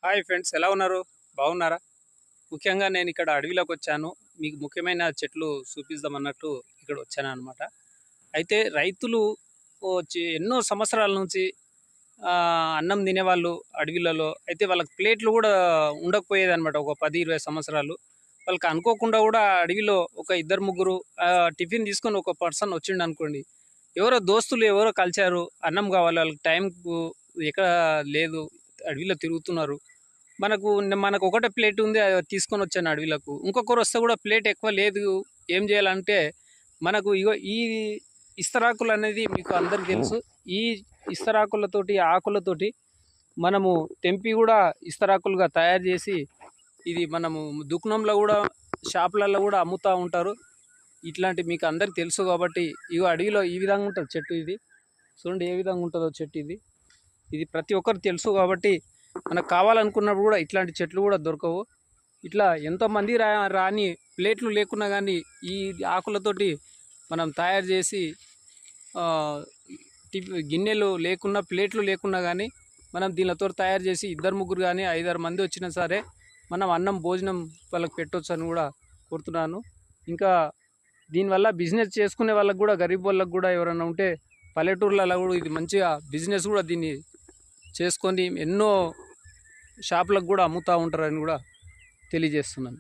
Hi friends, ఎలా ఉన్నారు? బాగున్నారా? ముఖ్యంగా నేను ఇక్కడ అడవిలోకి వచ్చాను. మీకు ముఖ్యమైన చెట్లు చూపిద్దామన్నట్టు ఇక్కడ వచ్చాననమాట. అయితే రైతులు ఎన్నో సంవత్సరాల నుంచి అన్నం తినేవాళ్ళు అడవిలలో. అయితే వాళ్ళకి ప్లేట్లు కూడా ఉండకపోయేదనమాట. ఒక 10, 20 సంవత్సరాలు. వాళ్ళకి అనుకోకుండా కూడా అడవిలో ఒక ఇద్దరు, ముగ్గురు టిఫిన్ తీసుకొని ఒక పర్సన్ వచ్చిండనుకోండి. ఎవరో దోస్తులు ఎవరో కలిసారు. అన్నం కావాలి వాళ్ళకి, టైంకు ఎక్కడ లేదు, అడవిలో తిరుగుతున్నారు. మనకు ఒకటే ప్లేట్ ఉంది. అది తీసుకొని వచ్చాను అడవిలకు. ఇంకొకరు వస్తే కూడా ప్లేట్ ఎక్కువ లేదు. ఏం చేయాలంటే మనకు ఇగో ఈ ఇస్తరాకులు అనేది మీకు అందరికి తెలుసు. ఈ ఇస్తరాకులతోటి, ఆకులతోటి మనము తెంపి కూడా ఇస్తరాకులుగా తయారు చేసి ఇది మనము దుకాణంలో కూడా, షాపులలో కూడా అమ్ముతూ ఉంటారు. ఇట్లాంటి మీకు అందరికి తెలుసు కాబట్టి ఇగో అడవిలో ఈ విధంగా ఉంటుంది చెట్టు. ఇది చూడండి ఏ విధంగా ఉంటుందో చెట్టు. ఇది ప్రతి ఒక్కరికి తెలుసు కాబట్టి మనకు కావాలనుకున్నప్పుడు కూడా ఇట్లాంటి చెట్లు కూడా దొరకవు. ఇట్లా ఎంతోమంది రాని ప్లేట్లు లేకున్నా కానీ ఈ ఆకులతోటి మనం తయారు చేసి గిన్నెలు లేకున్నా, ప్లేట్లు లేకున్నా కానీ మనం దీనితో తయారు చేసి ఇద్దరు, ముగ్గురు కానీ 5, 6 మంది వచ్చినా సరే మనం అన్నం, భోజనం వాళ్ళకి పెట్టవచ్చు అని కూడా కోరుతున్నాను. ఇంకా దీనివల్ల బిజినెస్ చేసుకునే వాళ్ళకి కూడా, గరీబ్ వాళ్ళకి కూడా ఎవరైనా ఉంటే పల్లెటూర్లలో కూడా ఇది మంచిగా బిజినెస్ కూడా దీన్ని చేసుకొని ఎన్నో షాపులకు కూడా అమ్ముతూ ఉంటారని కూడా తెలియజేస్తున్నాను.